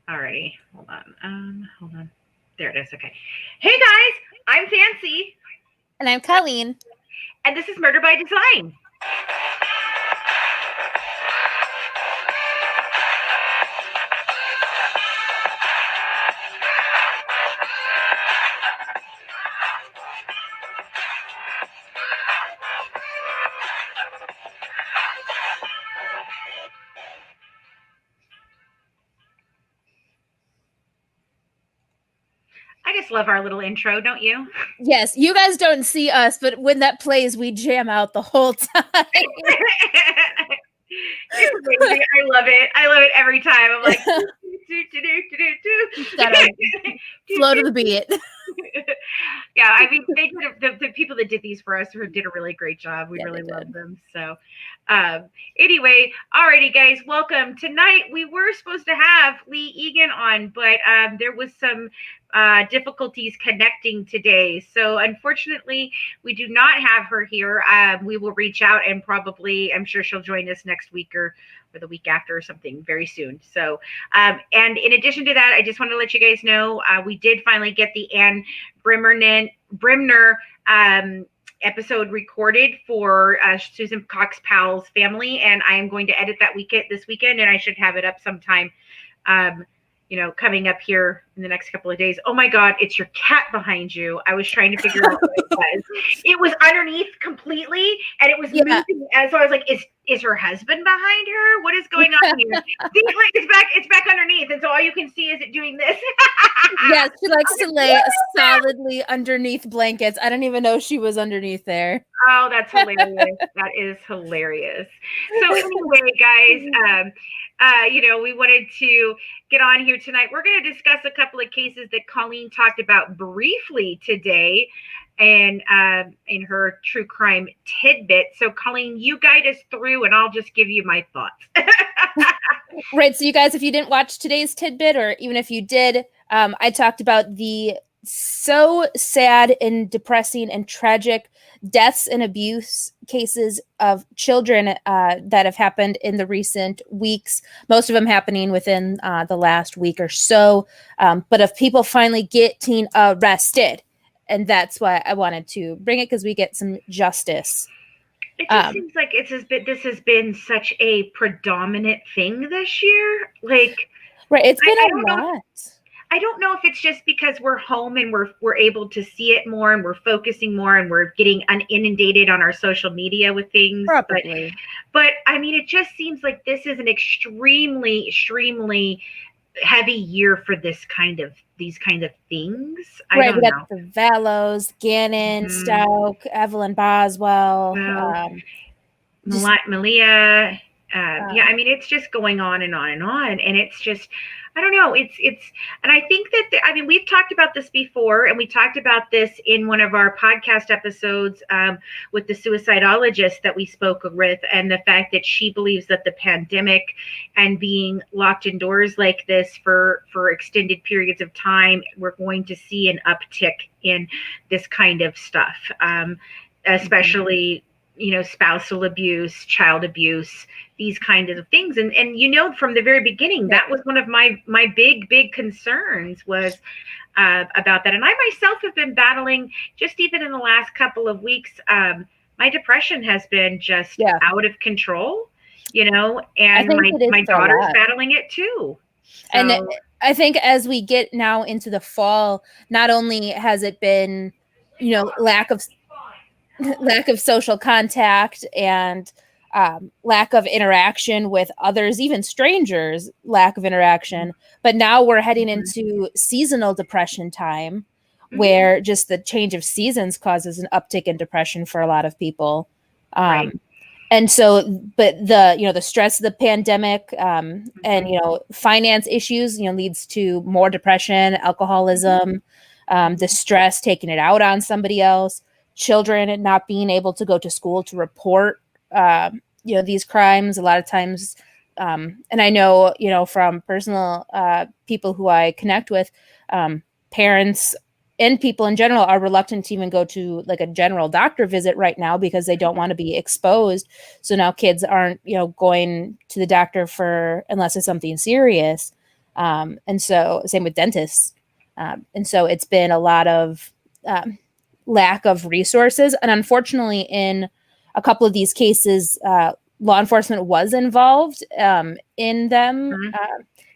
Alrighty, hold on. Hold on. There it is. Okay. Hey guys, I'm Fancy, And I'm Colleen. and this is Murder by Design. I just love our little intro, don't you? Yes, you guys don't see us, but when that plays, we jam out the whole time. It's amazing. I love it. I love it every time. I'm like, Flow to the beat. Yeah, I mean, they did the people that did these for us did a really great job. We Yeah, really they love did. them. So, anyway, alrighty, guys, welcome. Tonight we were supposed to have Lee Egan on, but there was some difficulties connecting today. So, unfortunately, we do not have her here. We will reach out and probably, I'm sure she'll join us next week or the week after or something very soon. So, and in addition to that, I just want to let you guys know we did finally get the Anne Brimner episode recorded for Susan Cox Powell's family, and I am going to edit that this weekend, and I should have it up sometime. Coming up here in the next couple of days. Oh my God, it's your cat behind you. I was trying to figure out what it was. It was underneath completely, and it was moving. And so I was like, is her husband behind her? What is going on here? See, like, it's back underneath, and so all you can see is it doing this. Yeah, she likes to lay solidly underneath blankets. I didn't even know she was underneath there. Oh, that's hilarious. That is hilarious. So anyway, guys, we wanted to get on here tonight. We're going to discuss a couple of cases that Colleen talked about briefly today and in her true crime tidbit. So Colleen, you guide us through and I'll just give you my thoughts. Right. So you guys, if you didn't watch today's tidbit, or even if you did, I talked about the so sad and depressing and tragic deaths and abuse cases of children that have happened in the recent weeks, most of them happening within the last week or so, but of people finally getting arrested. And that's why I wanted to bring it, because we get some justice. It just seems like this has been such a predominant thing this year. Like, right, it's been a lot. I don't know if it's just because we're home and we're able to see it more and we're focusing more and we're getting inundated on our social media with things. Probably. But I mean, it just seems like this is an extremely, extremely heavy year for these kind of things. Right, we got the Vallows, Gannon, Stout, Evelyn Boswell, Malia. Yeah, I mean, it's just going on and on and on, and it's just, I don't know. It's, and I think that we've talked about this before, and we talked about this in one of our podcast episodes with the suicidologist that we spoke with, and the fact that she believes that the pandemic and being locked indoors like this for extended periods of time, we're going to see an uptick in this kind of stuff, especially. Spousal abuse, child abuse, these kinds of things. And from the very beginning, that was one of my big concerns was about that. And I myself have been battling, just even in the last couple of weeks, my depression has been just out of control, and my daughter's battling it too. So, and I think as we get now into the fall, not only has it been, lack of social contact and lack of interaction with others, even strangers, lack of interaction. But now we're heading into seasonal depression time, where just the change of seasons causes an uptick in depression for a lot of people. And so, but the stress of the pandemic and, finance issues, leads to more depression, alcoholism, the stress, taking it out on somebody else. Children not being able to go to school to report, these crimes a lot of times. And I know, from personal people who I connect with, parents and people in general are reluctant to even go to like a general doctor visit right now because they don't want to be exposed. So now kids aren't, going to the doctor unless it's something serious. And so same with dentists. And so it's been a lot of lack of resources. And unfortunately, in a couple of these cases, law enforcement was involved in them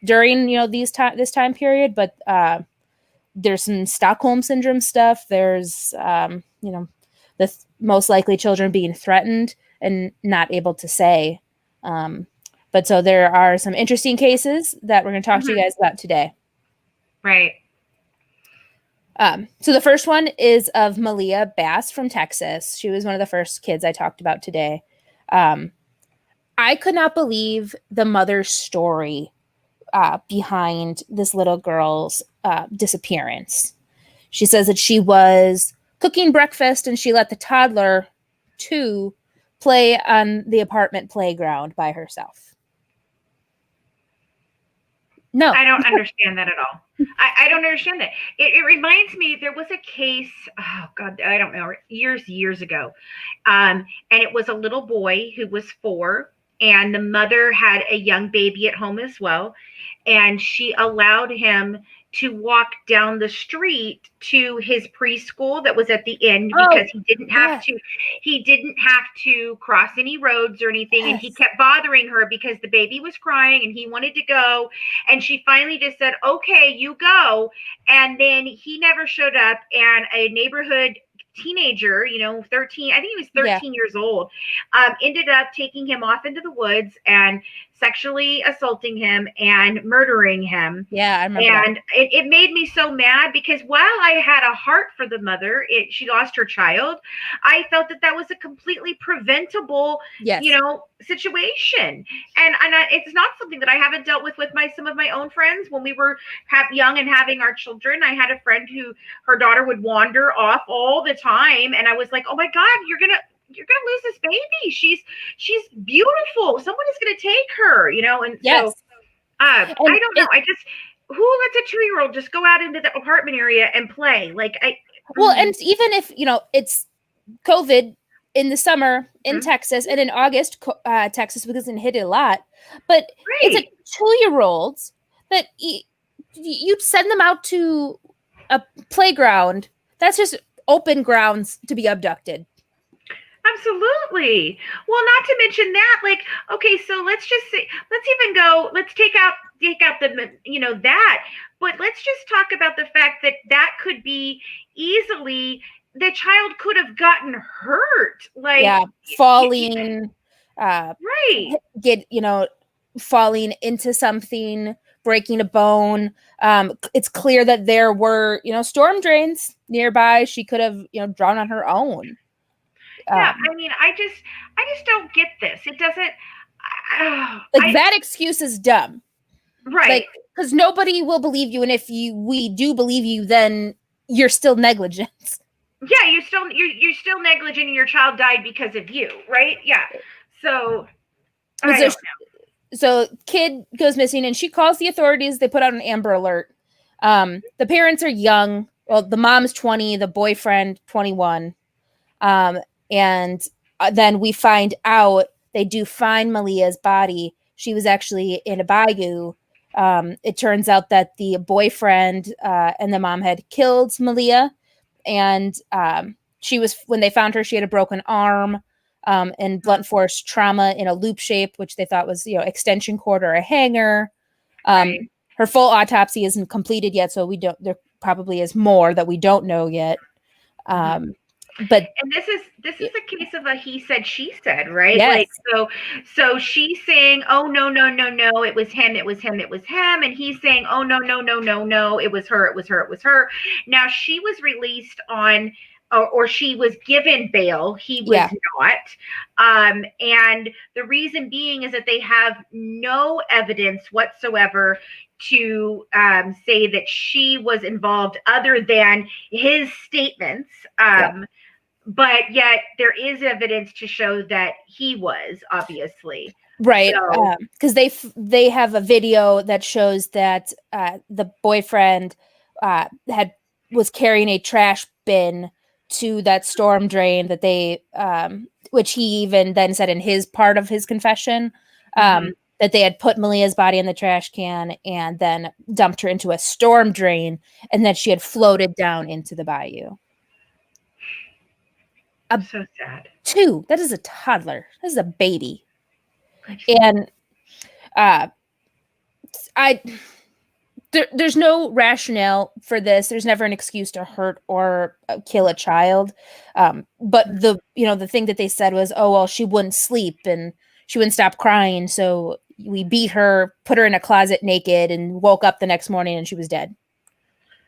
during this time period. But there's some Stockholm syndrome stuff. There's the most likely children being threatened and not able to say. But so there are some interesting cases that we're going to talk to you guys about today. Right. So the first one is of Malia Bass from Texas. She was one of the first kids I talked about today. I could not believe the mother's story behind this little girl's disappearance. She says that she was cooking breakfast and she let the toddler, 2, play on the apartment playground by herself. No. I don't understand that at all. I don't understand that. It reminds me, there was a case, oh God, I don't know, years ago. And it was a little boy who was 4, and the mother had a young baby at home as well. And she allowed him to walk down the street to his preschool that was at the end, because he didn't have to cross any roads or anything. And he kept bothering her because the baby was crying and he wanted to go. And she finally just said, okay, you go. And then he never showed up. And a neighborhood teenager, 13, I think he was 13 years old, ended up taking him off into the woods and sexually assaulting him and murdering him. Yeah, I remember. And it made me so mad, because while I had a heart for the mother, she lost her child, I felt that was a completely preventable, situation. And it's not something that I haven't dealt with some of my own friends. When we were young and having our children, I had a friend who her daughter would wander off all the time, and I was like, oh my God, you're gonna lose this baby. She's beautiful. Someone is gonna take her, and so I don't know. Who lets a 2-year-old just go out into the apartment area and play? And even if it's COVID in the summer in Texas, and in August, Texas wasn't hit a lot, but it's a 2-year-old that you'd send them out to a playground. That's just open grounds to be abducted. Absolutely. Well, not to mention that, okay, so let's take out the, that, but let's just talk about the fact that could be easily, the child could have gotten hurt. Falling, right. Falling into something, breaking a bone. It's clear that there were, storm drains nearby. She could have, drowned on her own. Yeah, I mean, I just don't get this. It doesn't. That excuse is dumb, right? Because nobody will believe you, and if we do believe you, then you're still negligent. Yeah, you're still negligent, and your child died because of you, right? Yeah. So, I don't know. So kid goes missing, and she calls the authorities. They put out an Amber Alert. The parents are young. Well, the mom's 20, the boyfriend 21. And then we find out they do find Malia's body. She was actually in a bayou. It turns out that the boyfriend and the mom had killed Malia, and when they found her, she had a broken arm and blunt force trauma in a loop shape, which they thought was extension cord or a hanger. Right. Her full autopsy isn't completed yet, so there probably is more that we don't know yet. But this is a case of a he said she said, right? Yes. So she's saying, oh no, it was him, and he's saying, oh no, it was her. Now she was released on, or she was given bail. He was not. And the reason being is that they have no evidence whatsoever to say that she was involved, other than his statements. But yet there is evidence to show that he was, obviously. Right. Because they have a video that shows that the boyfriend was carrying a trash bin to that storm drain that they, which he even then said in his part of his confession. that they had put Malia's body in the trash can and then dumped her into a storm drain, and that she had floated down into the bayou. So sad. 2, that is a toddler. This is a baby. And there's no rationale for this. There's never an excuse to hurt or kill a child. But the thing that they said was, oh, well, she wouldn't sleep and she wouldn't stop crying. So we beat her, put her in a closet naked, and woke up the next morning and she was dead.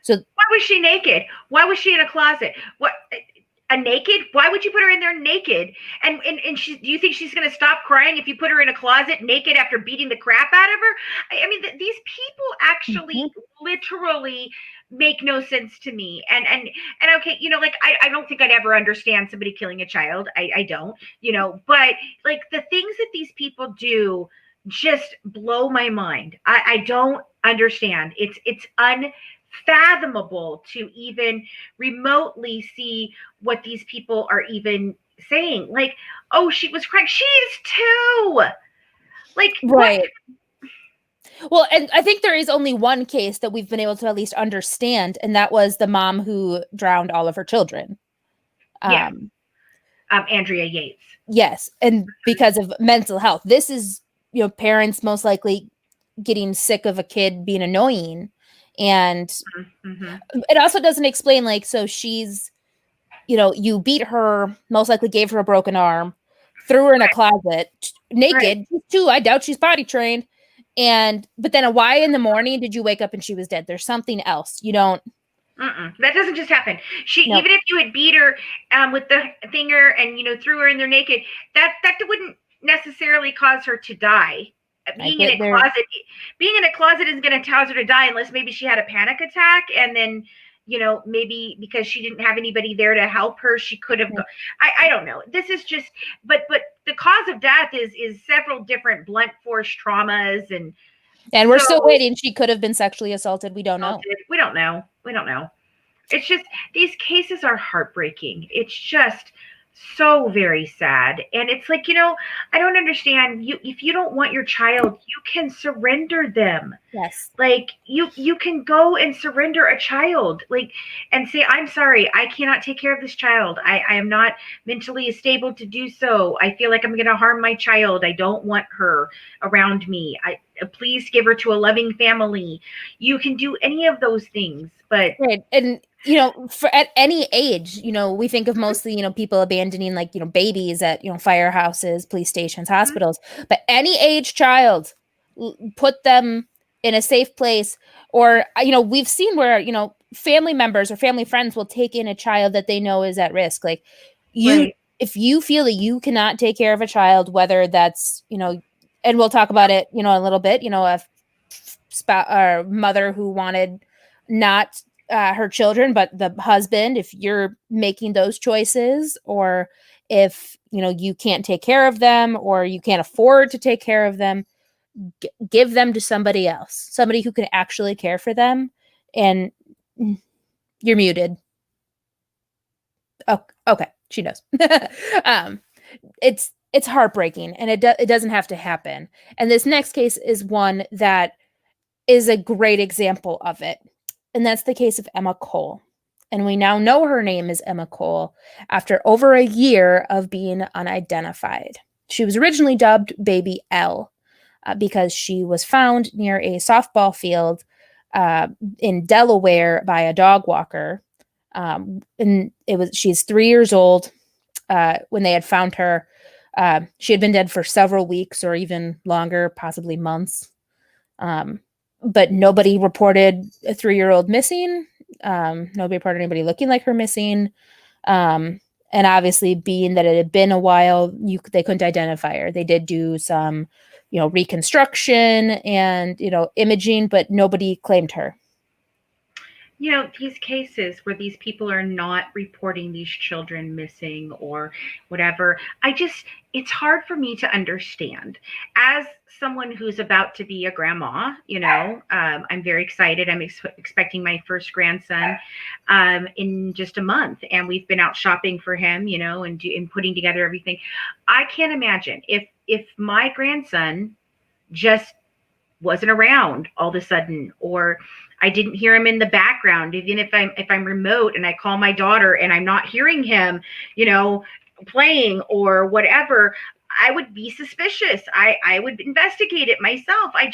So why was she naked? Why was she in a closet? What? A naked? Why would you put her in there naked? And she, do you think she's going to stop crying if you put her in a closet naked after beating the crap out of her? I mean, these people actually literally make no sense to me. And okay, like I don't think I'd ever understand somebody killing a child. I don't, but like the things that these people do just blow my mind. I don't understand. It's unfathomable to even remotely see what these people are even saying. Like, oh, she was crying. She is too. Like, right. What? Well, and I think there is only one case that we've been able to at least understand, and that was the mom who drowned all of her children. Yeah. Andrea Yates. Yes, and because of mental health. This is, parents most likely getting sick of a kid being annoying. And it also doesn't explain, like, so she's, you beat her, most likely gave her a broken arm, threw her in a closet, naked, too. I doubt she's potty trained. But then why in the morning did you wake up and she was dead? There's something else. You don't. That doesn't just happen. Even if you had beat her with the finger and threw her in there naked, that wouldn't necessarily cause her to die. Being in a closet isn't going to cause her to die unless maybe she had a panic attack, and then maybe because she didn't have anybody there to help her, she could have. I don't know. This is just, but the cause of death is several different blunt force traumas, and we're still waiting. She could have been sexually assaulted. We don't know. We don't know. It's just, these cases are heartbreaking. It's just so very sad. And it's like, I don't understand. If you don't want your child, you can surrender them. Yes. Like you can go and surrender a child, like, and say, I'm sorry, I cannot take care of this child. I am not mentally stable to do so. I feel like I'm going to harm my child. I don't want her around me. Please give her to a loving family. You can do any of those things, but right. And at any age, we think of mostly, people abandoning, like, babies at, firehouses, police stations, hospitals, but any age child, put them in a safe place. Or, we've seen where, family members or family friends will take in a child that they know is at risk. Like, if you feel that you cannot take care of a child, whether that's, and we'll talk about it, a little bit, a mother who wanted not her children, but the husband, if you're making those choices, or if, you can't take care of them, or you can't afford to take care of them, give them to somebody else, somebody who can actually care for them. And you're muted. Oh, okay. She knows. It's heartbreaking, and it doesn't have to happen. And this next case is one that is a great example of it. And that's the case of Emma Cole. And we now know her name is Emma Cole after over a year of being unidentified. She was originally dubbed Baby L because she was found near a softball field in Delaware by a dog walker. And she's 3 years old when they had found her. She had been dead for several weeks or even longer, possibly months. But nobody reported a 3-year-old missing. Nobody reported anybody looking like her missing. And obviously, being that it had been a while, they couldn't identify her. They did do some, reconstruction and, imaging, but nobody claimed her. These cases where these people are not reporting these children missing or whatever, it's hard for me to understand. As someone who's about to be a grandma, I'm very excited. I'm expecting my first grandson in just a month, and we've been out shopping for him, and putting together everything. I can't imagine if my grandson just wasn't around all of a sudden, or I didn't hear him in the background. Even if I'm remote and I call my daughter and I'm not hearing him, you know, playing or whatever, I would be suspicious. I would investigate it myself. I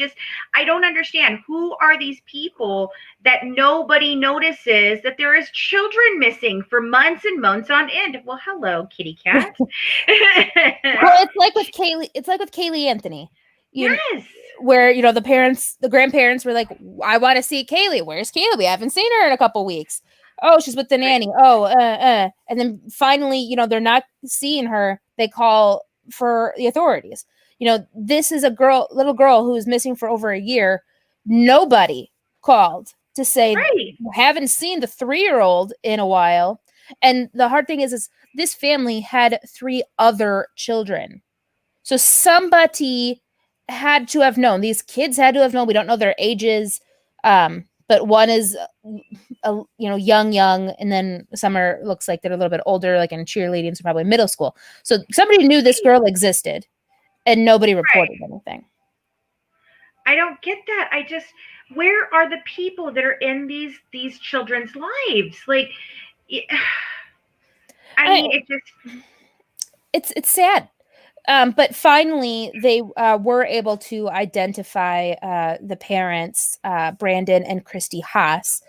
don't understand, who are these people that nobody notices that there is children missing for months and months on end. Well, hello, kitty cat. Well, it's like with Kaylee. It's like with Kaylee Anthony. Yes. Where the grandparents were like, "I want to see Kaylee. Where's Kaylee? We haven't seen her in a couple weeks. Oh, she's with the nanny. Oh, and then finally, they're not seeing her. They call for the authorities. This is a little girl who is missing for over a year. Nobody called to say, Right. haven't seen the 3-year-old in a while. And the hard thing is this family had 3 other children. So somebody had to have known. These kids had to have known. We don't know their ages, but one is, young, and then some looks like they're a little bit older, like in cheerleading, so probably middle school. So somebody knew this girl existed, and nobody reported anything. I don't get that. Where are the people that are in these children's lives? Like, I mean, it's sad. But finally, they were able to identify the parents, Brandon and Christy Haas.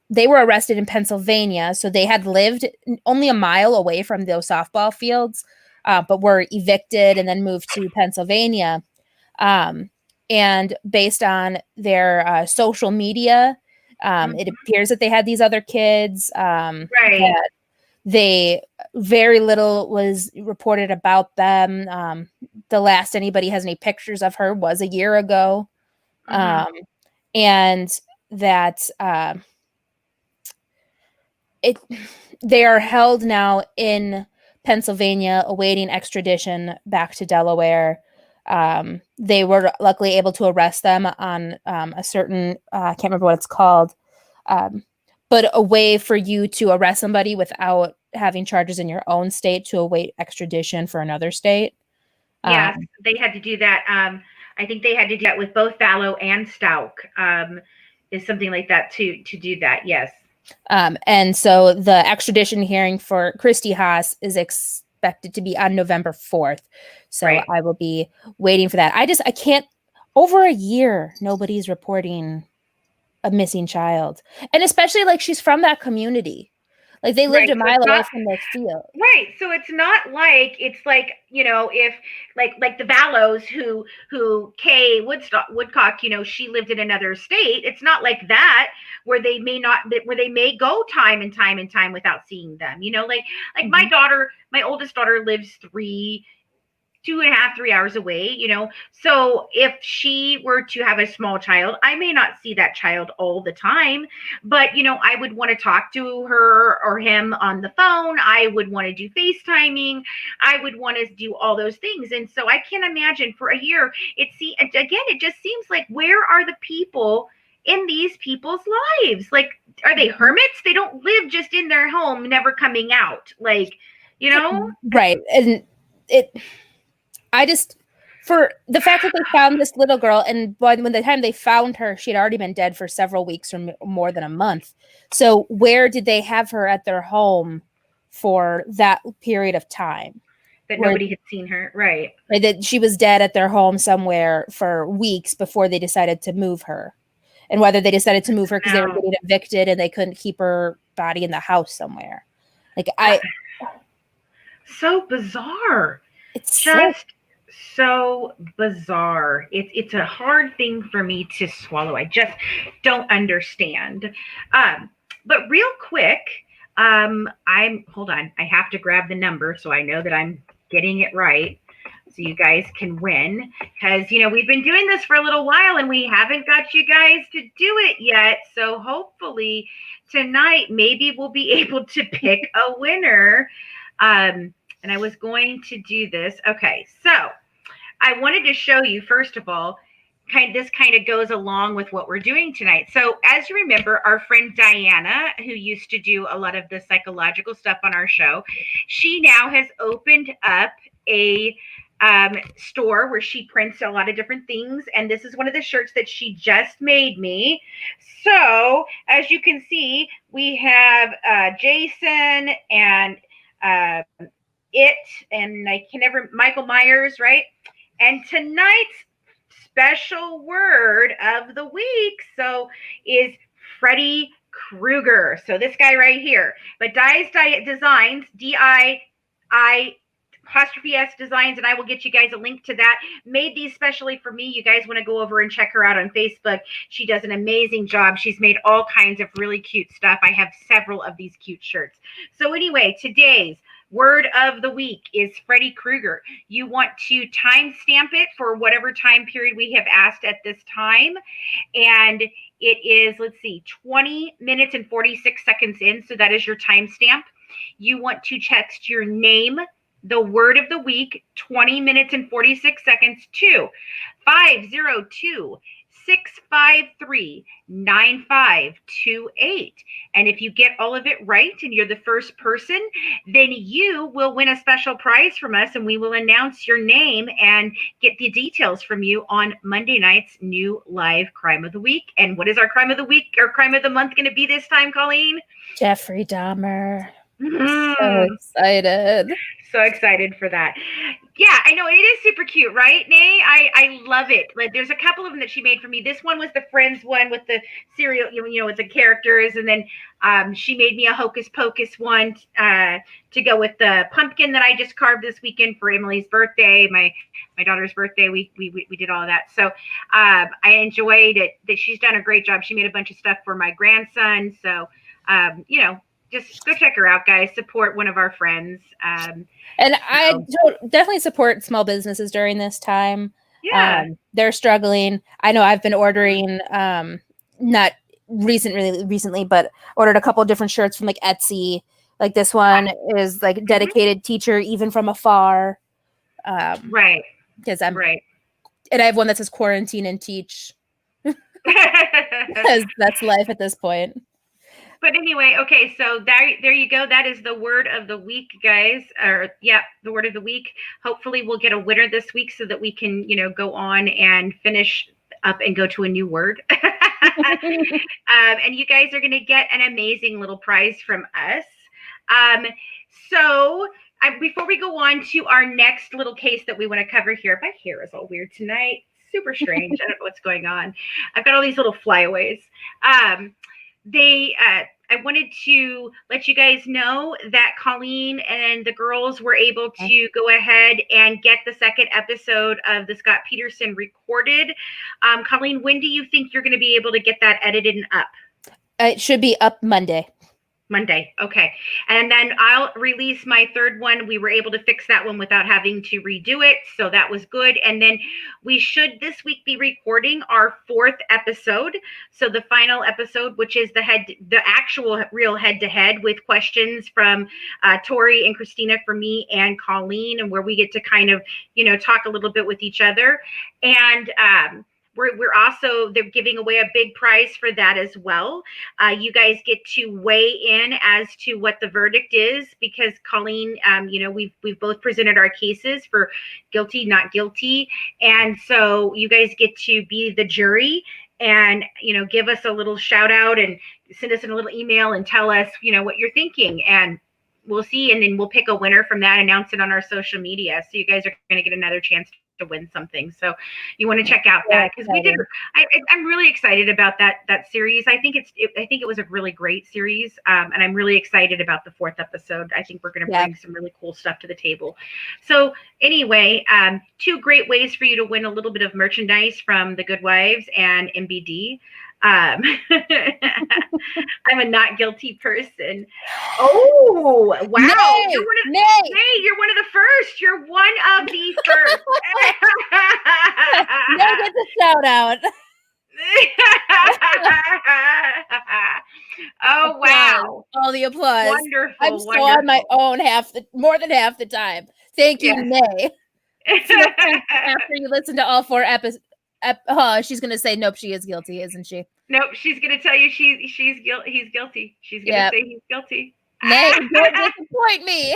They were arrested in Pennsylvania, so they had lived only a mile away from those softball fields, but were evicted and then moved to Pennsylvania. And based on their social media, it appears that they had these other kids. right. That they very little was reported about them. The last anybody has any pictures of her was a year ago. And that they are held now in Pennsylvania awaiting extradition back to Delaware. They were luckily able to arrest them on a certain, I can't remember what it's called, but a way for you to arrest somebody without having charges in your own state to await extradition for another state. Yes, they had to do that. I think they had to do that with both Fallow and Stauk. Is something like that to do that. Yes. And so the extradition hearing for Christy Haas is expected to be on November 4th. So right. I will be waiting for that. I can't, over a year, nobody's reporting a missing child. And especially like she's from that community. Like they lived a mile away from the field. Right. So it's not like, it's like, if like the Vallows who Kay Woodcock, she lived in another state. It's not like that where they may go time and time without seeing them, like my oldest daughter lives 2.5, 3 hours away, So if she were to have a small child, I may not see that child all the time, but, I would want to talk to her or him on the phone. I would want to do FaceTiming. I would want to do all those things. And so I can't imagine for a year, it just seems like, where are the people in these people's lives? Like, are they hermits? They don't live just in their home, never coming out. Like, Right. And for the fact that they found this little girl, and by the time they found her, she had already been dead for several weeks or more than a month. So where did they have her at their home for that period of time? That nobody had seen her, right? That she was dead at their home somewhere for weeks before they decided to move her. And whether they decided to move her because they were getting evicted and they couldn't keep her body in the house somewhere. So bizarre. It's just so bizarre. It's a hard thing for me to swallow. I just don't understand. But real quick, hold on. I have to grab the number so I know that I'm getting it right, so you guys can win. Because we've been doing this for a little while and we haven't got you guys to do it yet. So hopefully tonight maybe we'll be able to pick a winner. And I was going to do this. Okay, so I wanted to show you, first of all, this kind of goes along with what we're doing tonight. So as you remember, our friend Diana, who used to do a lot of the psychological stuff on our show, she now has opened up a store where she prints a lot of different things. And this is one of the shirts that she just made me. So as you can see, we have Jason and uh, it, and I can never, Michael Myers, right? And tonight's special word of the week is Freddy Krueger. So this guy right here, but Dice Designs, DII apostrophe S Designs, and I will get you guys a link to that. Made these specially for me. You guys want to go over and check her out on Facebook. She does an amazing job. She's made all kinds of really cute stuff. I have several of these cute shirts. So anyway, today's word of the week is Freddy Krueger. You want to timestamp it for whatever time period we have asked at this time. And it is, let's see, 20 minutes and 46 seconds in. So that is your timestamp. You want to text your name, the word of the week, 20 minutes and 46 seconds to 502 653 9528. And if you get all of it right and you're the first person, then you will win a special prize from us, and we will announce your name and get the details from you on Monday night's new live crime of the week. And what is our crime of the week or crime of the month going to be this time, Colleen? Jeffrey Dahmer. So excited. So excited for that. Yeah, I know, it is super cute, right, Nay? I love it. Like, there's a couple of them that she made for me. This one was the Friends one with the cereal, with the characters, and then she made me a Hocus Pocus one to go with the pumpkin that I just carved this weekend for Emily's birthday, my daughter's birthday. We did all of that. So I enjoyed it. That she's done a great job. She made a bunch of stuff for my grandson. So just go check her out, guys. Support one of our friends. And I definitely support small businesses during this time. Yeah. They're struggling. I know I've been ordering, not recently, but ordered a couple of different shirts from like Etsy. Like this one is like dedicated teacher, even from afar. Right. Because I'm right. And I have one that says quarantine and teach. Because that's life at this point. But anyway, okay, so there you go. That is the word of the week, guys. The word of the week. Hopefully we'll get a winner this week so that we can, go on and finish up and go to a new word. And you guys are going to get an amazing little prize from us. Before we go on to our next little case that we want to cover here, my hair is all weird tonight. Super strange. I don't know what's going on. I've got all these little flyaways. I wanted to let you guys know that Colleen and the girls were able to go ahead and get the second episode of the Scott Peterson recorded. Colleen, when do you think you're going to be able to get that edited and up? It should be up Monday. Okay. And then I'll release my third one. We were able to fix that one without having to redo it, so that was good. And then we should this week be recording our fourth episode. So the final episode, which is the actual real head-to-head with questions from Tori and Christina for me and Colleen, and where we get to kind of, talk a little bit with each other. And we're also, they're giving away a big prize for that as well. You guys get to weigh in as to what the verdict is, because Colleen, we've both presented our cases for guilty, not guilty. And so you guys get to be the jury and, give us a little shout out and send us a little email and tell us, what you're thinking. And we'll see. And then we'll pick a winner from that, announce it on our social media. So you guys are going to get another chance to win something. So you want to check out that, because I'm really excited about that series. I think it was a really great series. And I'm really excited about the fourth episode. I think we're going to bring some really cool stuff to the table. So anyway, two great ways for you to win a little bit of merchandise from the Good Wives and MBD. I'm a not guilty person. Oh, wow. Nay, you're one of the first. You're one of the first. Nay gets a shout out. Oh, wow. All the applause. Wonderful. I'm still on my own more than half the time. Thank you, Nay. After you listen to all 4 episodes, she's going to say, nope, she is guilty, isn't she? Nope, she's going to tell you he's guilty. She's going to say he's guilty. Nay, don't disappoint me.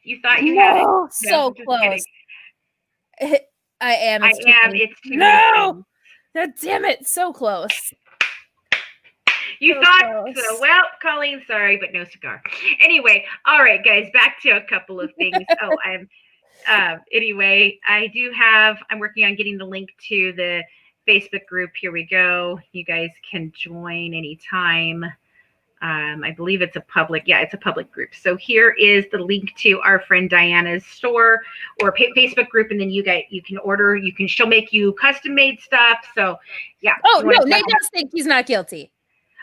You thought you had it. No, No, so just kidding. close. I am. I It's too am. many. It's too many No! things. God damn it. So close. You So thought so. close. Well, Colleen, sorry, but no cigar. Anyway, all right, guys, back to a couple of things. Oh, anyway, I'm working on getting the link to the Facebook group. Here we go. You guys can join anytime. I believe it's a public, yeah, it's a public group. So here is the link to our friend Diana's store or Facebook group, and then you can order. She'll make you custom made stuff. So yeah. Oh no, Nate does think he's not guilty.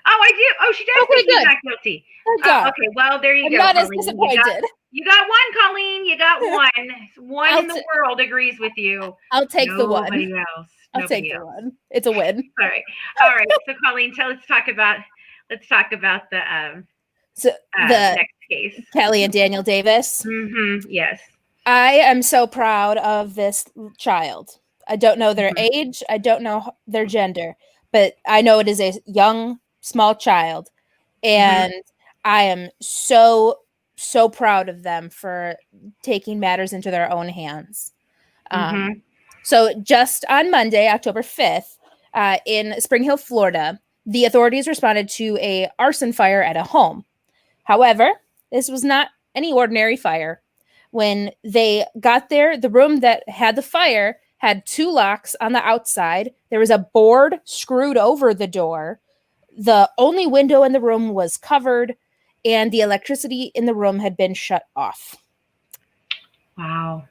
Oh, I do. Oh, she does think he's not guilty. Okay, well there you I'm go. not as Colleen. disappointed. You got one, Colleen. You got one. One in the world agrees with you. I'll take the one. Nobody else. I'll take the one. It's a win. All right. So Colleen, let's talk about the next case. Kelly and Daniel Davis. Mm-hmm. Yes. I am so proud of this child. I don't know their age. I don't know their gender, but I know it is a young, small child. And I am so proud of them for taking matters into their own hands. So just on Monday, October 5th, in Spring Hill, Florida, the authorities responded to a arson fire at a home. However, this was not any ordinary fire. When they got there, the room that had the fire had 2 locks on the outside. There was a board screwed over the door. The only window in the room was covered, and the electricity in the room had been shut off. Wow.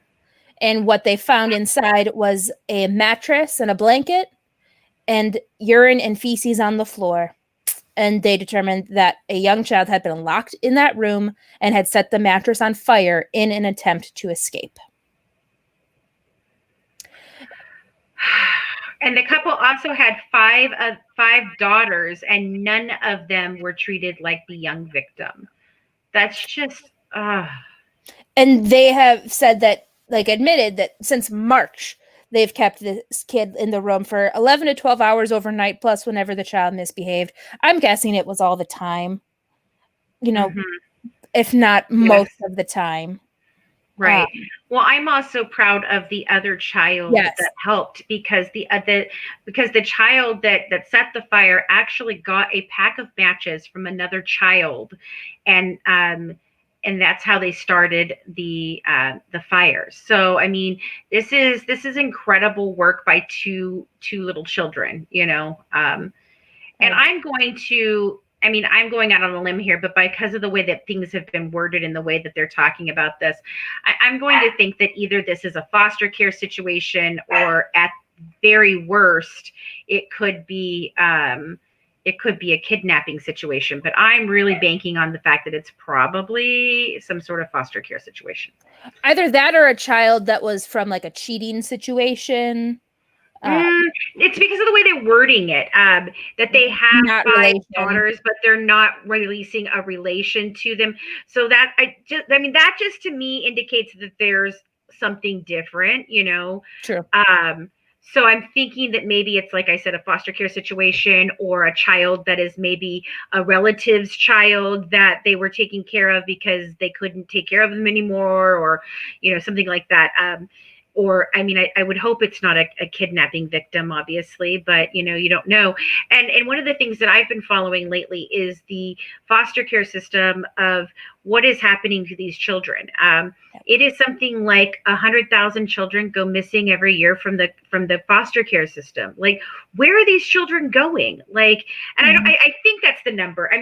And what they found inside was a mattress and a blanket and urine and feces on the floor. And they determined that a young child had been locked in that room and had set the mattress on fire in an attempt to escape. And the couple also had five daughters, and none of them were treated like the young victim. That's just. And they have said that, admitted that since March, they've kept this kid in the room for 11 to 12 hours overnight, plus whenever the child misbehaved. I'm guessing it was all the time, if not most of the time. Right. Well, I'm also proud of the other child that helped, because the child that set the fire actually got a pack of matches from another child, and that's how they started the fire. So I mean, this is incredible work by two little children, and I'm going out on a limb here, but because of the way that things have been worded and the way that they're talking about this, I'm going to think that either this is a foster care situation, or at very worst, it could be a kidnapping situation. But I'm really banking on the fact that it's probably some sort of foster care situation. Either that or a child that was from a cheating situation. It's because of the way they're wording it, that they have 5 daughters, but they're not releasing a relation to them. So that that just to me indicates that there's something different, True. So I'm thinking that maybe it's, like I said, a foster care situation, or a child that is maybe a relative's child that they were taking care of because they couldn't take care of them anymore, or something like that. Or I would hope it's not a kidnapping victim, obviously, but you don't know. And one of the things that I've been following lately is the foster care system of what is happening to these children. It is something like 100,000 children go missing every year from the foster care system. Like, where are these children going? Like, and I think that's the number. I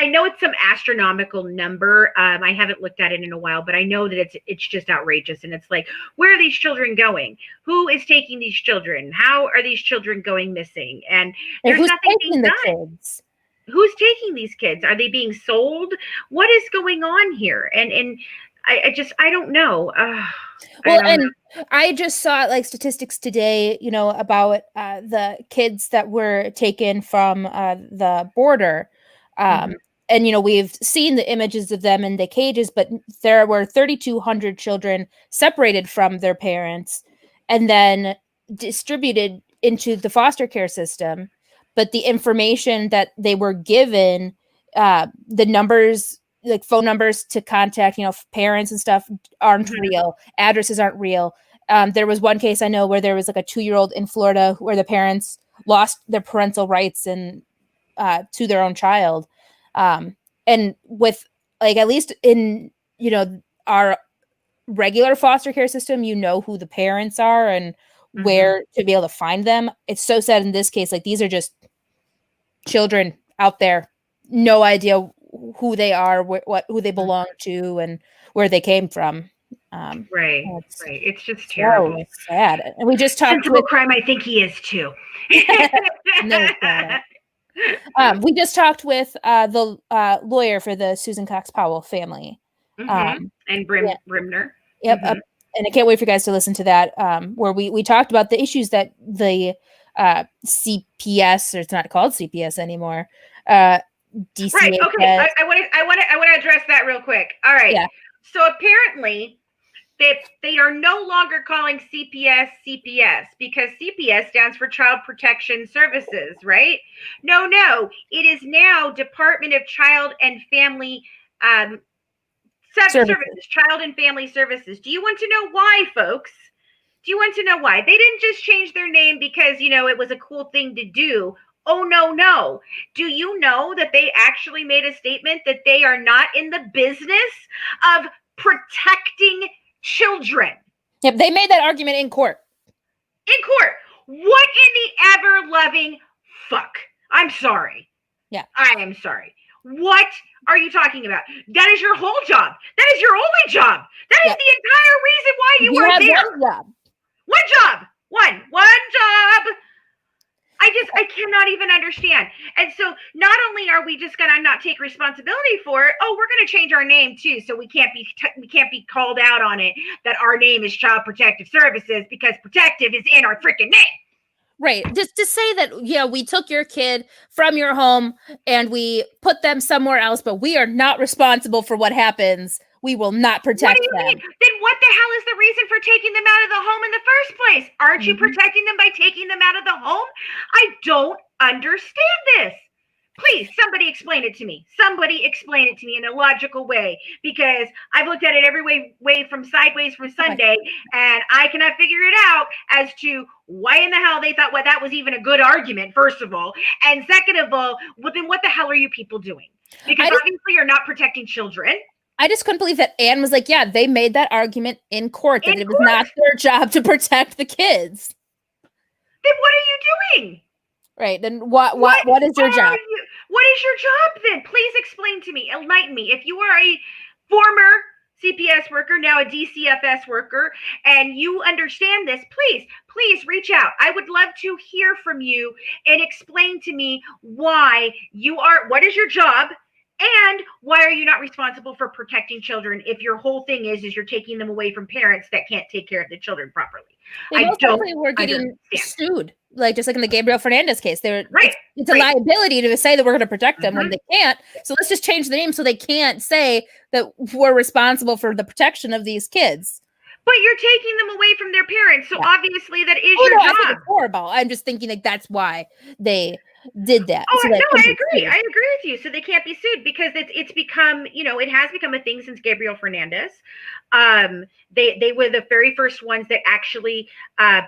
know it's some astronomical number. I haven't looked at it in a while, but I know that it's just outrageous. And it's like, where are these children going? Who is taking these children? How are these children going missing? And there's nothing being done. Kids? Who's taking these kids? Are they being sold? What is going on here? And I don't know. I just saw statistics today, about the kids that were taken from the border. And, we've seen the images of them in the cages, but there were 3,200 children separated from their parents and then distributed into the foster care system. But the information that they were given, the numbers like phone numbers to contact, parents and stuff aren't Mhm. real. Addresses aren't real. There was one case I know where there was like a 2-year-old in Florida where the parents lost their parental rights and to their own child. And with like, at least in, our regular foster care system, who the parents are and Mhm. where to be able to find them. It's so sad in this case. Like, these are just children out there, no idea who they are, who they belong to, and where they came from. Right. It's Right. It's just so terrible. sad. And we just talked Sensible with crime. I think he is too. no doubt. We just talked with the lawyer for the Susan Cox Powell family. Mhm. Um, And yeah, Brimner. yep. Mhm. And I can't wait for you guys to listen to that, where we talked about the issues that the CPS, or it's not called CPS anymore, Right. Okay. DCHS. I want to address that real quick. All right. Yeah, So apparently they are no longer calling CPS because CPS stands for Child Protection Services, right? No, it is now Department of Child and Family um, services. Services, Child and Family Services. Do you want to know why, folks? Do you want to know why? They didn't just change their name because, it was a cool thing to do. Oh, no. Do you know that they actually made a statement that they are not in the business of protecting children? Yep, they made that argument in court. In court. What in the ever loving fuck? I'm sorry. Yeah. I am sorry. What are you talking about? That is your whole job. That is your only job. That is Yep. the entire reason why you You are have there. one job. One job. One job. I cannot even understand. And so not only are we just gonna not take responsibility for it, oh, we're gonna change our name too, so we can't be called out on it that our name is Child Protective Services because protective is in our freaking name. Right. Just to say that, we took your kid from your home and we put them somewhere else, but we are not responsible for what happens. We will not What protect do you mean? them. Then what the hell is the reason for taking them out of the home in the first place? Aren't you protecting them by taking them out of the home? I don't understand this. Please, somebody explain it to me. Somebody explain it to me in a logical way, because I've looked at it every way from sideways from Sunday, and I cannot figure it out as to why in the hell they thought that was even a good argument, first of all. And second of all, well, then what the hell are you people doing? Because obviously you're not protecting children. I just couldn't believe that Anne was like, yeah, they made that argument in court that In it was court? not their job to protect the kids. Then what are you doing? Right. Then what is your job? What is your job then? Please explain to me. Enlighten me. If you are a former CPS worker, now a DCFS worker, and you understand this, please reach out. I would love to hear from you and explain to me what is your job, and why are you not responsible for protecting children if your whole thing is you're taking them away from parents that can't take care of the children properly? They most likely were getting sued, like just like in the Gabriel Fernandez case. It's a liability to say that we're going to protect them when they can't. So let's just change the name so they can't say that we're responsible for the protection of these kids. But you're taking them away from their parents, so obviously that is your job. I think it's horrible. I'm just thinking like that's why they did that. Oh, so no, I agree. I agree with you. So they can't be sued because it's become, it has become a thing since Gabriel Fernandez. They were the very first ones that actually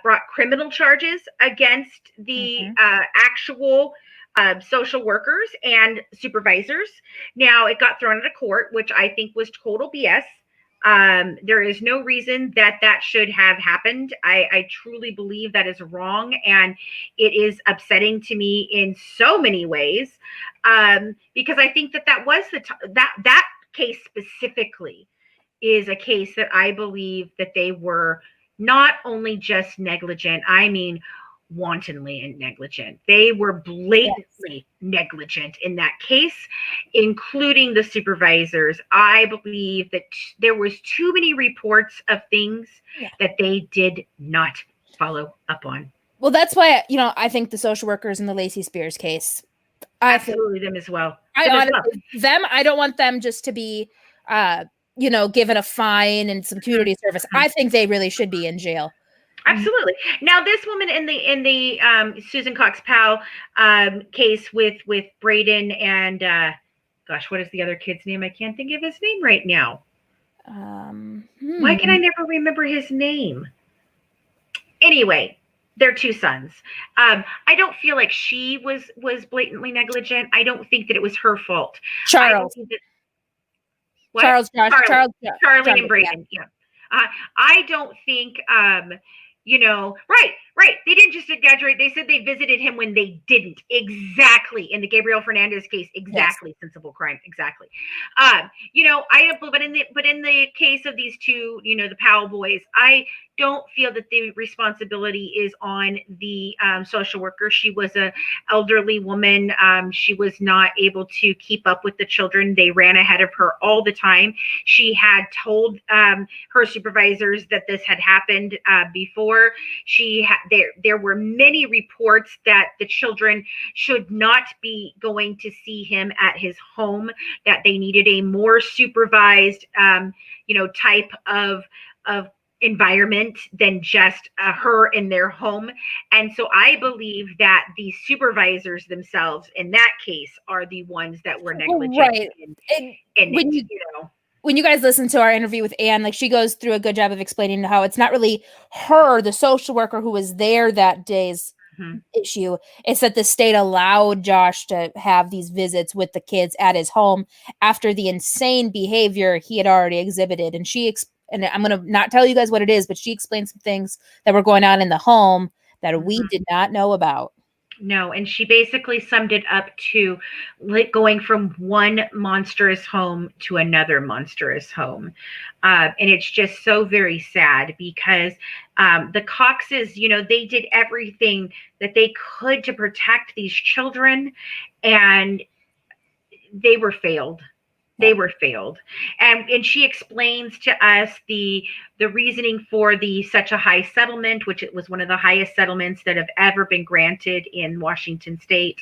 brought criminal charges against the actual social workers and supervisors. Now it got thrown out of court, which I think was total BS. There is no reason that should have happened. I truly believe that is wrong, and it is upsetting to me in so many ways, because I think that was that case specifically is a case that I believe that they were not only just negligent, I mean wantonly negligent. They were blatantly negligent in that case, including the supervisors. I believe that there was too many reports of things that they did not follow up on. Well, that's why, I think the social workers in the Lacey Spears case, absolutely them as well. I don't want them just to be, given a fine and some community service. I think they really should be in jail. Absolutely. Now, this woman in the Susan Cox Powell case with Braden and gosh, what is the other kid's name? I can't think of his name right now. Why can I Hmm. never remember his name? Anyway, their two sons. I don't feel like she was blatantly negligent. I don't think that it was her fault. I Charles. believe that what Charles Josh. Charlie, Charles. Jo- Charlie Charles. and Yeah. Braden. Yeah, I don't think right. They didn't just exaggerate. They said they visited him when they didn't. Exactly in the Gabriel Fernandez case. Yes. Exactly, sensible crime. Exactly. I but in the case of these two, the Powell boys, I don't feel that the responsibility is on the social worker. She was a elderly woman. She was not able to keep up with the children. They ran ahead of her all the time. She had told her supervisors that this had happened before. There were many reports that the children should not be going to see him at his home, that they needed a more supervised type of environment than just her in their home. And so I believe that the supervisors themselves in that case are the ones that were negligent Right. And in it, when you guys listen to our interview with Anne, like, she goes through a good job of explaining how it's not really her, the social worker, who was there that day's Mhm. issue. It's that the state allowed Josh to have these visits with the kids at his home after the insane behavior he had already exhibited. And and I'm going to not tell you guys what it is, but she explained some things that were going on in the home that we did not know about. No, and she basically summed it up to going from one monstrous home to another monstrous home. And it's just so very sad because the Coxes, they did everything that they could to protect these children, and they were failed. Yeah. They were failed. And she explains to us the reasoning for the such a high settlement, which it was one of the highest settlements that have ever been granted in Washington state.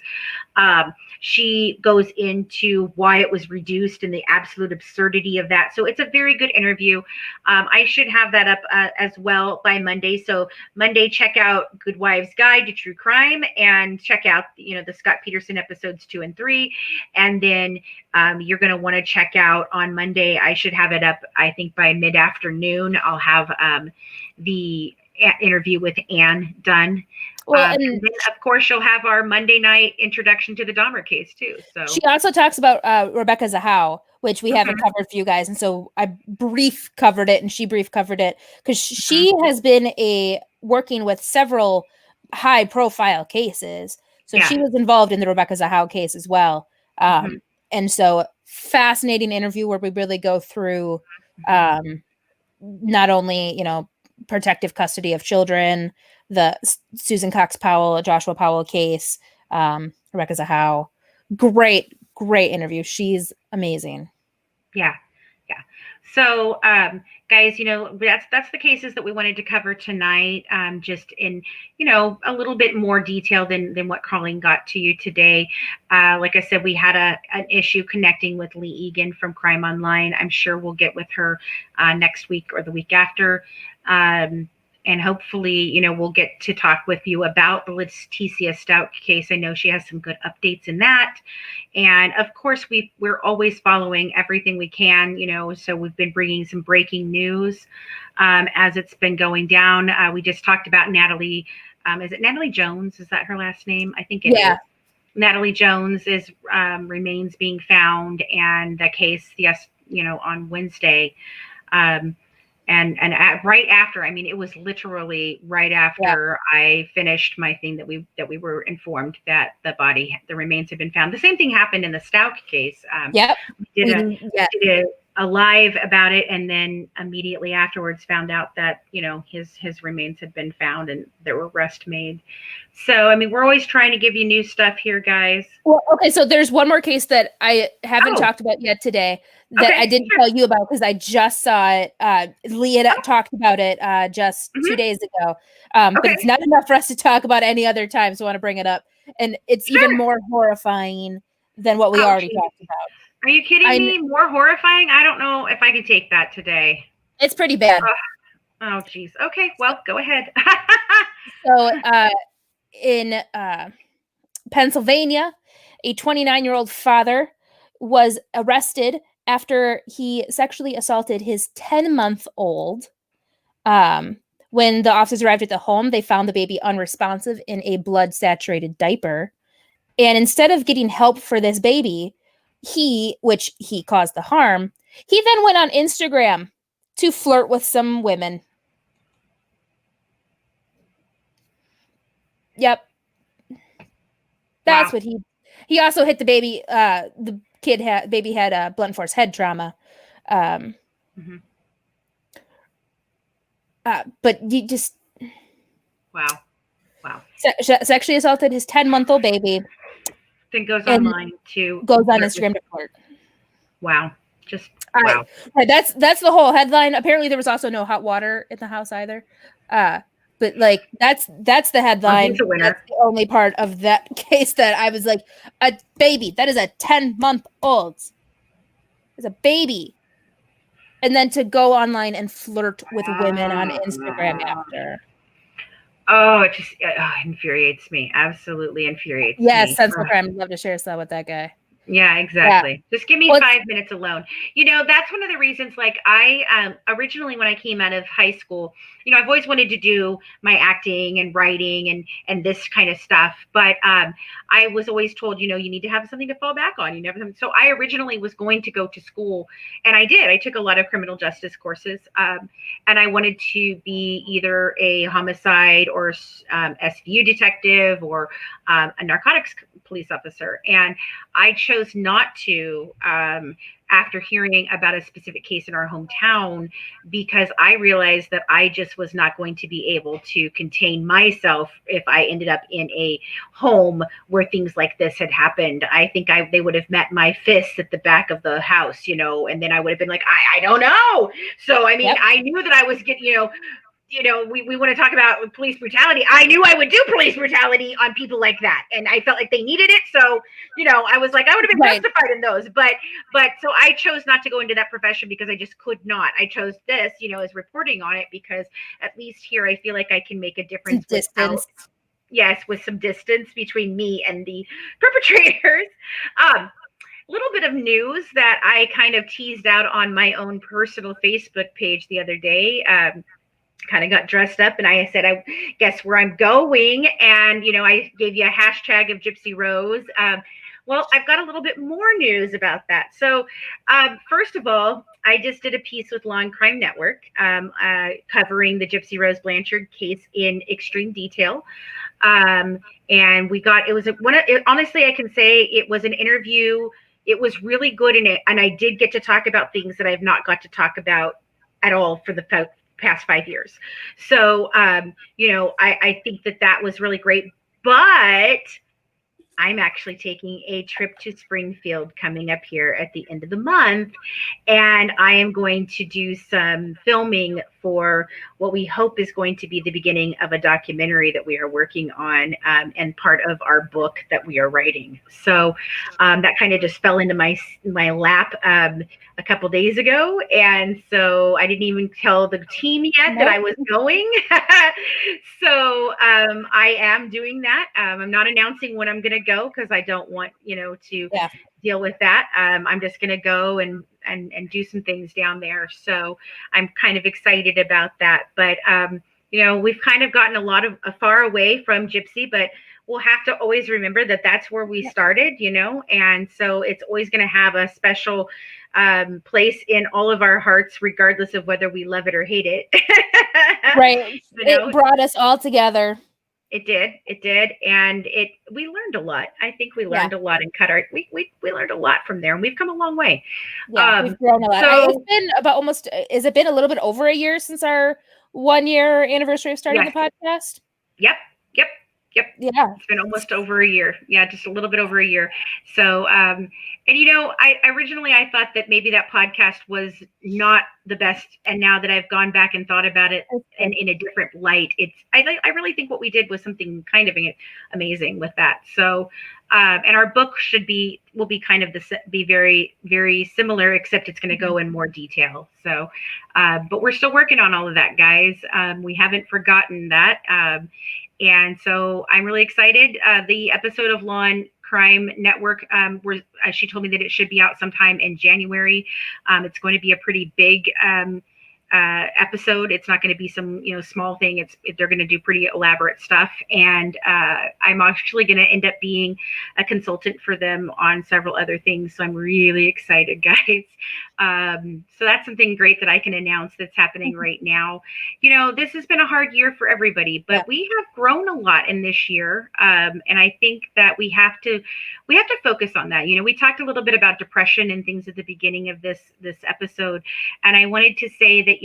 She goes into why it was reduced and the absolute absurdity of that. So it's a very good interview. I should have that up as well by Monday. So Monday, check out Good Wives Guide to True Crime, and check out the Scott Peterson episodes 2 and 3, and then you're going to want to check out on Monday. I should have it up, I think, by mid-afternoon. I'll have the interview with Anne done. Well, And and then, of course, you'll have our Monday night introduction to the Dahmer case, too. So she also talks about Rebecca Zahau, which we haven't Mhm. covered for you guys. And so I brief covered it and she brief covered it because Mhm. she has been working with several high profile cases. So Yeah. she was involved in the Rebecca Zahau case as well. Mhm. And so fascinating interview where we really go through Mhm. not only, protective custody of children, the Susan Cox Powell, Joshua Powell case, Rebecca Zahau. Great interview. She's amazing. Yeah. Yeah. So, guys, that's the cases that we wanted to cover tonight. Just in a little bit more detail than what Colleen got to you today. Like I said, we had an issue connecting with Lee Egan from Crime Online. I'm sure we'll get with her next week or the week after. And hopefully, we'll get to talk with you about the Leticia Stout case. I know she has some good updates in that. And of course, we're always following everything we can, so we've been bringing some breaking news as it's been going down. We just talked about Natalie. Is it Natalie Jones? Is that her last name? I think it is. Natalie Jones remains being found, and the case, yes, on Wednesday. And right after, I mean, it was literally right after I finished my thing that we were informed that the remains had been found. The same thing happened in the Stout case. Yep. We did a live about it, and then immediately afterwards found out that his remains had been found and there were arrests made. So I mean, we're always trying to give you new stuff here, guys. Well, okay, so there's one more case that I haven't talked about yet today that I didn't tell you about because I just saw it. Lee had talked about it just 2 days ago, but it's not enough for us to talk about any other time, so I want to bring it up. And it's even more horrifying than what we already talked about. Are you kidding me? More horrifying? I don't know if I can take that today. It's pretty bad. Oh, geez. Okay, well, go ahead. So, in Pennsylvania, a 29-year-old father was arrested after he sexually assaulted his 10-month-old. When the officers arrived at the home, they found the baby unresponsive in a blood-saturated diaper. And instead of getting help for this baby, which he caused the harm, he then went on Instagram to flirt with some women. Yep. That's what he also hit the baby. The baby had a blunt force head trauma. But you just wow. Sexually assaulted his 10-month-old baby. Then goes online to goes on Instagram to flirt. Wow. Just wow. That's the whole headline. Apparently there was also no hot water in the house either. But like that's the headline. He's a winner. That's the only part of that case that I was like, a baby. That is a 10-month-old. It's a baby. And then to go online and flirt with women on Instagram after. Oh, it just infuriates me. Absolutely infuriates me. Yes, Sensible Crime. I'd love to share some with that guy. Yeah, exactly. Yeah. Just give me 5 minutes alone. That's one of the reasons, like I originally when I came out of high school, I've always wanted to do my acting and writing and this kind of stuff. But I was always told, you need to have something to fall back on. So I originally was going to go to school, and I did. I took a lot of criminal justice courses, and I wanted to be either a homicide or SVU detective or a narcotics police officer. And I chose not to after hearing about a specific case in our hometown, because I realized that I just was not going to be able to contain myself if I ended up in a home where things like this had happened. I think they would have met my fists at the back of the house, and then I would have been like, I don't know. So, I mean, yep. I knew that I was getting, we want to talk about police brutality. I knew I would do police brutality on people like that. And I felt like they needed it. So, I was like, I would have been justified in those. But so I chose not to go into that profession because I just could not. I chose this, as reporting on it, because at least here I feel like I can make a difference with some distance between me and the perpetrators. Little bit of news that I kind of teased out on my own personal Facebook page the other day. Kind of got dressed up and I said, I guess where I'm going. And, I gave you a hashtag of Gypsy Rose. Well, I've got a little bit more news about that. So first of all, I just did a piece with Law and Crime Network covering the Gypsy Rose Blanchard case in extreme detail. And honestly, I can say it was an interview. It was really good in it. And I did get to talk about things that I've not got to talk about at all for the past 5 years. So, I think that was really great, but I'm actually taking a trip to Springfield coming up here at the end of the month. And I am going to do some filming for what we hope is going to be the beginning of a documentary that we are working on and part of our book that we are writing. So that kind of just fell into my lap a couple days ago. And so I didn't even tell the team yet that I was going. So I am doing that. I'm not announcing when I'm going to go because I don't want, to deal with that. I'm just going to go and do some things down there. So I'm kind of excited about that. But, we've kind of gotten far away from Gypsy, but we'll have to always remember that that's where we started, and so it's always going to have a special place in all of our hearts, regardless of whether we love it or hate it. Right. It brought us all together. It did. And we learned a lot. I think we learned a lot and we learned a lot from there, and we've come a long way. Yeah, we've grown a lot. It's been about has it been a little bit over a year since our 1-year anniversary of starting the podcast? Yep. Yeah. It's been almost over a year. Yeah, just a little bit over a year. So, and I originally thought that maybe that podcast was not the best. And now that I've gone back and thought about it and in a different light, I really think what we did was something kind of amazing with that. So, and our book will be kind of be very, very similar, except it's going to go in more detail. So, but we're still working on all of that, guys. We haven't forgotten that. And so I'm really excited. The episode of Law and Crime Network. Where she told me that it should be out sometime in January. It's going to be a pretty big episode. It's not going to be some small thing. They're going to do pretty elaborate stuff, and I'm actually going to end up being a consultant for them on several other things. So I'm really excited, guys. So that's something great that I can announce that's happening right now. This has been a hard year for everybody, but we have grown a lot in this year, and I think that we have to focus on that. We talked a little bit about depression and things at the beginning of this episode, and I wanted to say that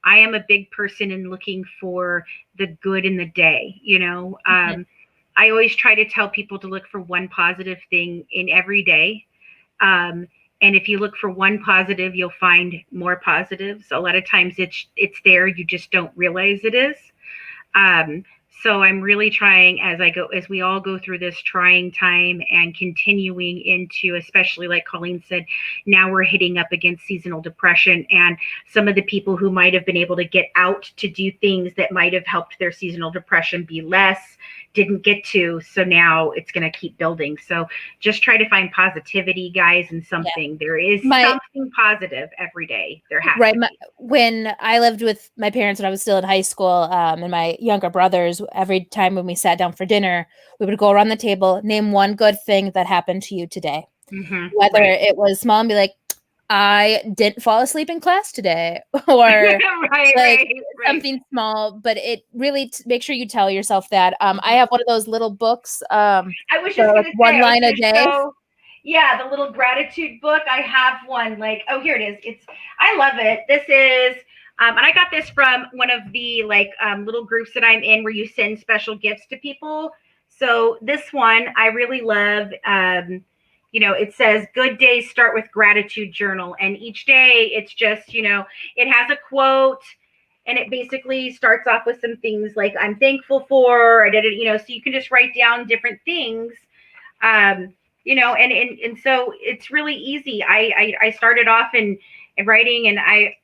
I am a big person in looking for the good in the day. I always try to tell people to look for one positive thing in every day. And if you look for one positive, you'll find more positives. A lot of times it's there, you just don't realize it is. So I'm really trying as we all go through this trying time and continuing into, especially like Colleen said, now we're hitting up against seasonal depression, and some of the people who might have been able to get out to do things that might have helped their seasonal depression be less, didn't get to. So now it's going to keep building. So just try to find positivity, guys, and something. There is something positive every day. There has to be. When I lived with my parents when I was still in high school, and my younger brothers, every time when we sat down for dinner, we would go around the table, name one good thing that happened to you today. Whether it was small and be like, I didn't fall asleep in class today, or something small, but it really make sure you tell yourself that. I have one of those little books. I was just going to say one line a day. Yeah, the little gratitude book. I have one. Here it is. I love it. This is, and I got this from one of the little groups that I'm in where you send special gifts to people. So this one I really love. It says, good days start with gratitude journal. And each day it's just, it has a quote, and it basically starts off with some things like I'm thankful for, I did it, so you can just write down different things. And so it's really easy. I started off in writing, and I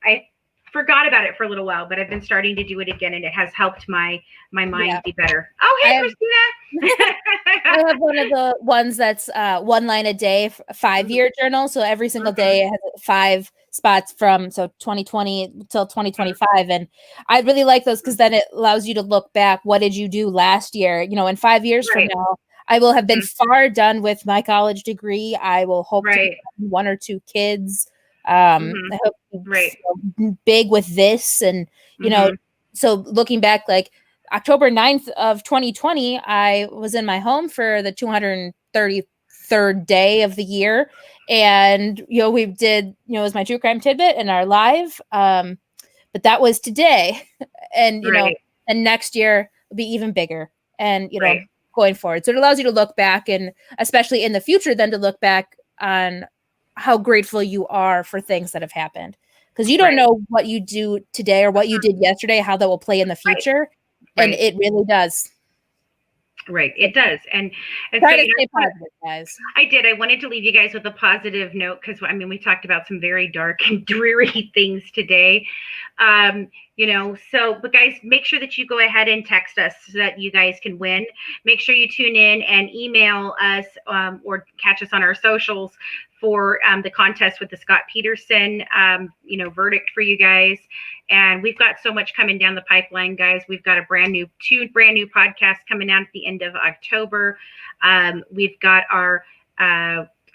forgot about it for a little while, but I've been starting to do it again, and it has helped my mind be better. Oh, hey, Christina. I have one of the ones that's one line a day, 5-year journal. So every single day it has 5 spots from 2020 till 2025. And I really like those because then it allows you to look back. What did you do last year? In 5 years from now, I will have been far done with my college degree. I will hope to have 1 or 2 kids. I hope big with this, and so looking back, like October 9th of 2020, I was in my home for the 233rd day of the year, and we did it was my true crime tidbit and our live, but that was today, and and next year will be even bigger, and going forward. So it allows you to look back, and especially in the future, then to look back on how grateful you are for things that have happened, because you don't know what you do today or what you did yesterday, how that will play in the future. And it really does. Right. It does. And try to stay positive, guys. I did. I wanted to leave you guys with a positive note because, we talked about some very dark and dreary things today. But guys, make sure that you go ahead and text us so that you guys can win. Make sure you tune in and email us or catch us on our socials for the contest with the Scott Peterson, verdict for you guys. And we've got so much coming down the pipeline, guys. We've got two brand new podcasts coming out at the end of October. We've got our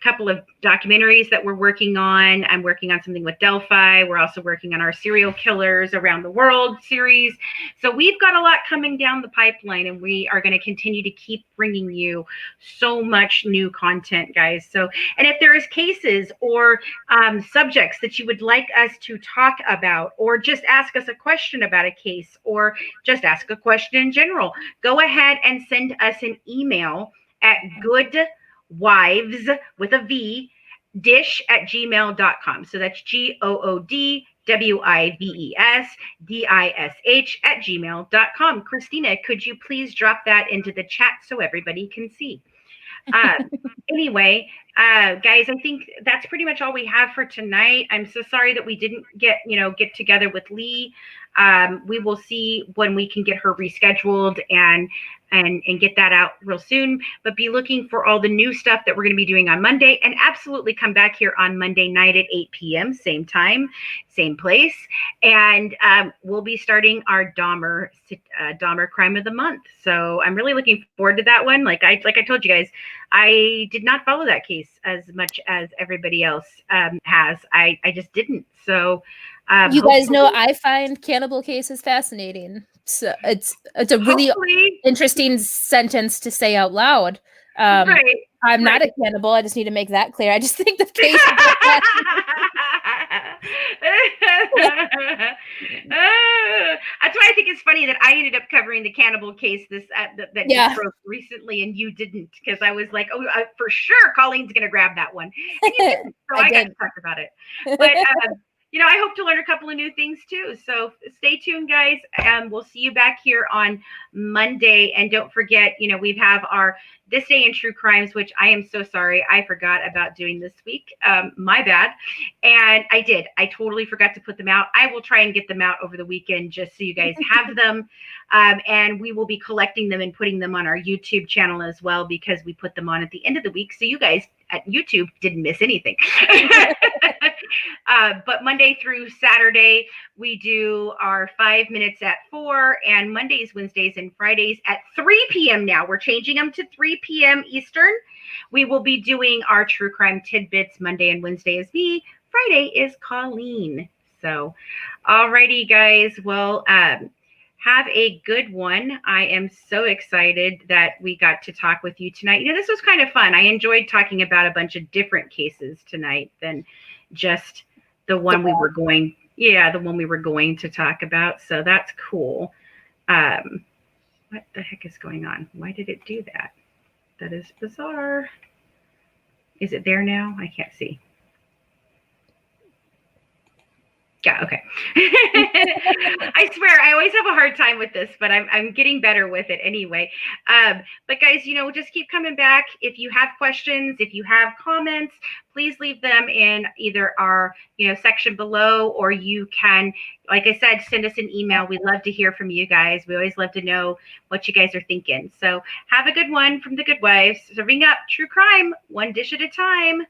couple of documentaries that we're working on. I'm working on something with Delphi. We're also working on our serial killers around the world series. So we've got a lot coming down the pipeline, and we are going to continue to keep bringing you so much new content, guys. So, and if there is cases or subjects that you would like us to talk about, or just ask us a question about a case, or just ask a question in general, go ahead and send us an email at goodwives with a V dish@gmail.com. So that's GOODWIVES@gmail.com. Christina, could you please drop that into the chat so everybody can see? Anyway, guys, I think that's pretty much all we have for tonight. I'm so sorry that we didn't get together with Lee. We will see when we can get her rescheduled and get that out real soon. But be looking for all the new stuff that we're going to be doing on Monday, and absolutely come back here on Monday night at 8 p.m. same time, same place, and we'll be starting our Dahmer Crime of the Month. So I'm really looking forward to that one. Like I told you guys, I did not follow that case as much as everybody else has. I just didn't. So you guys know I find cannibal cases fascinating. So it's a really interesting sentence to say out loud. Right. I'm not a cannibal. I just need to make that clear. I just think the case. That's why I think it's funny that I ended up covering the cannibal case that just broke recently, and you didn't, because I was like, oh, for sure, Colleen's gonna grab that one, and you didn't, so I got to talk about it. But I hope to learn a couple of new things too. So stay tuned, guys. We'll see you back here on Monday. And don't forget, we have our This Day in True Crimes, which I am so sorry I forgot about doing this week. My bad. And I totally forgot to put them out. I will try and get them out over the weekend just so you guys have them. And we will be collecting them and putting them on our YouTube channel as well, because we put them on at the end of the week. So you guys at YouTube didn't miss anything. But Monday through Saturday, we do our 5 minutes at 4, and Mondays, Wednesdays, and Fridays at 3 p.m. now. We're changing them to 3 p.m. Eastern. We will be doing our true crime tidbits. Monday and Wednesday is me. Friday is Colleen. So, alrighty, guys. Well, have a good one. I am so excited that we got to talk with you tonight. This was kind of fun. I enjoyed talking about a bunch of different cases tonight than just the one we were going to talk about. So that's cool. What the heck is going on? Why did it do that? That is bizarre. Is it there now? I can't see. Yeah, okay. I swear, I always have a hard time with this, but I'm getting better with it anyway. But guys, just keep coming back. If you have questions, if you have comments, please leave them in either our section below, or you can, like I said, send us an email. We love to hear from you guys. We always love to know what you guys are thinking. So have a good one from the Good Wives, serving up true crime one dish at a time.